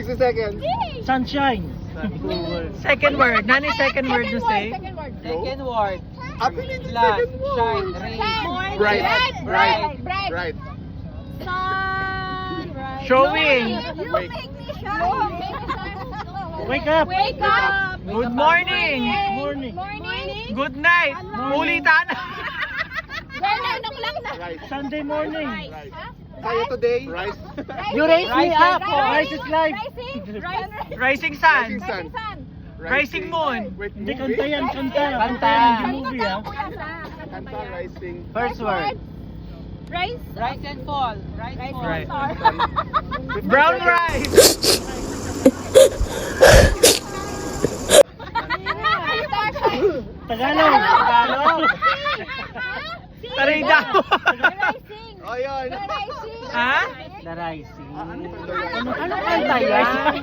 60 seconds. Sunshine. Second word. Nani second word to say? Second word. Second word. Ability Light, second word. shine, rain. Bright. Bright. Bright. Sun. Showing. You Wake. make me shine. Wake up. Wake up. Good morning. Morning. Morning. Good night. Ulitan. Girl, 9 o'clock na. Rice. Sunday morning. Rice. Kaya today. Rice. You raise me Rising up. sun. Rice is life. Rising. Rising sun. Rising sun. Sun. Rising moon. Wait, Hindi, movie? kanta yan. Kanta. Kanta. Hindi movie, ah. Kanta, rising. First word. Rice. Rise and fall. Rise and fall. Right. Sun. Brown rice. Tagalog. Tagalog. Taray daw. Rising. Oh, yun. Rising. Ha? The rising. Ano? Ano kanta yan?